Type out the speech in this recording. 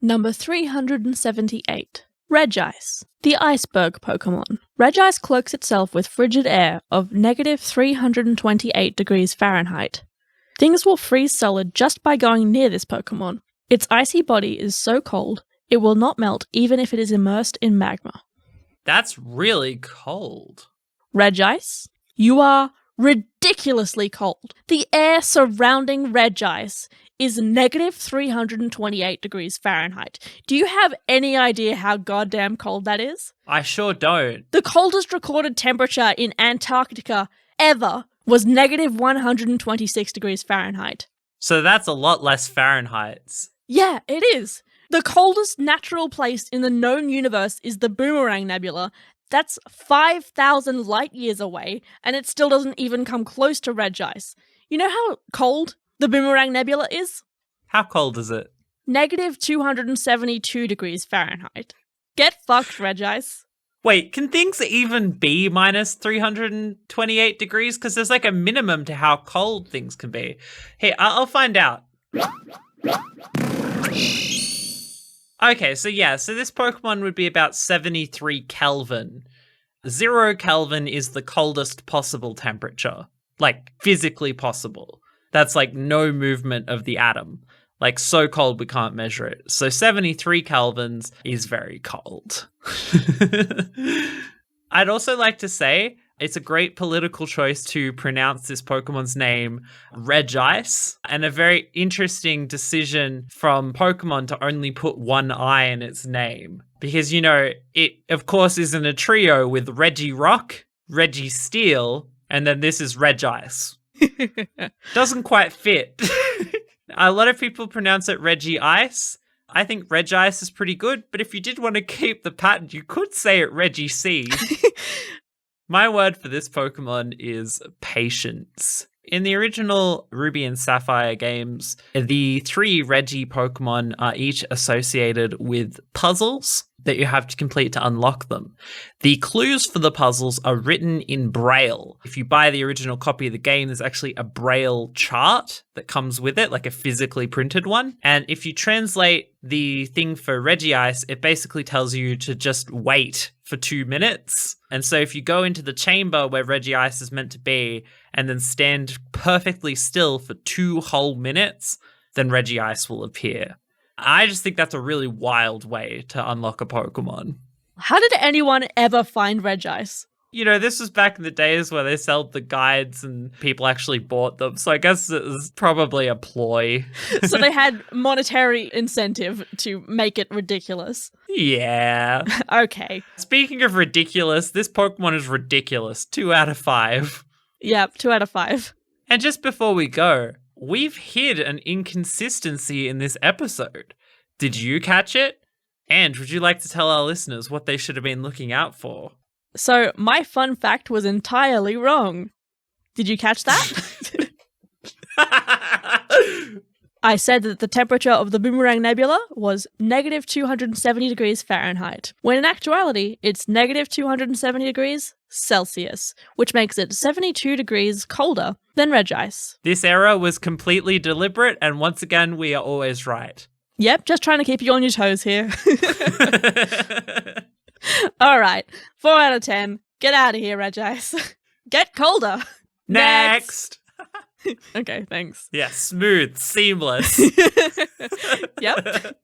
Number 378. Regice, the Iceberg Pokémon. Regice cloaks itself with frigid air of negative 328 degrees Fahrenheit. Things will freeze solid just by going near this Pokémon. Its icy body is so cold, it will not melt even if it is immersed in magma. That's really cold. Regice, you are ridiculously cold. The air surrounding Regice is negative 328 degrees Fahrenheit. Do you have any idea how goddamn cold that is? I sure don't. The coldest recorded temperature in Antarctica ever was negative 126 degrees Fahrenheit. So that's a lot less Fahrenheit. Yeah, it is. The coldest natural place in the known universe is the Boomerang Nebula. That's 5,000 light years away, and it still doesn't even come close to Regice. You know how cold the Boomerang Nebula is? How cold is it? Negative 272 degrees Fahrenheit. Get fucked, Regice. Wait, can things even be minus 328 degrees? Because there's like a minimum to how cold things can be. Hey, I'll find out. Okay, so this Pokemon would be about 73 Kelvin. 0 Kelvin is the coldest possible temperature. Like, physically possible. That's like no movement of the atom. Like, so cold we can't measure it. So 73 Kelvins is very cold. I'd also like to say it's a great political choice to pronounce this Pokemon's name Regice, and a very interesting decision from Pokemon to only put one I in its name. Because, you know, it, of course, is in a trio with Regirock, Registeel, and then this is Regice. Doesn't quite fit. A lot of people pronounce it Regice. I think Regice is pretty good, but if you did want to keep the patent, you could say it Regice. My word for this Pokemon is patience. In the original Ruby and Sapphire games, the 3 Regi Pokemon are each associated with puzzles that you have to complete to unlock them. The clues for the puzzles are written in Braille. If you buy the original copy of the game, there's actually a Braille chart that comes with it, like a physically printed one. And if you translate the thing for Regice, it basically tells you to just wait for 2 minutes. And so if you go into the chamber where Regice is meant to be and then stand perfectly still for 2 whole minutes, then Regice will appear. I just think that's a really wild way to unlock a Pokemon. How did anyone ever find Regice? You know, this was back in the days where they sold the guides and people actually bought them. So I guess it was probably a ploy. So they had monetary incentive to make it ridiculous. Yeah. Okay. Speaking of ridiculous, this Pokemon is ridiculous. 2 out of 5. Yep, 2 out of 5. And just before we go, we've hid an inconsistency in this episode. Did you catch it? And would you like to tell our listeners what they should have been looking out for? So, my fun fact was entirely wrong. Did you catch that? I said that the temperature of the Boomerang Nebula was negative 270 degrees Fahrenheit, when in actuality, it's negative 270 degrees Celsius, which makes it 72 degrees colder than Regice. This error was completely deliberate, and once again, we are always right. Yep, just trying to keep you on your toes here. All right, 4 out of 10. Get out of here, Regice. Get colder. Next. Okay, thanks. Yeah, smooth, seamless. Yep.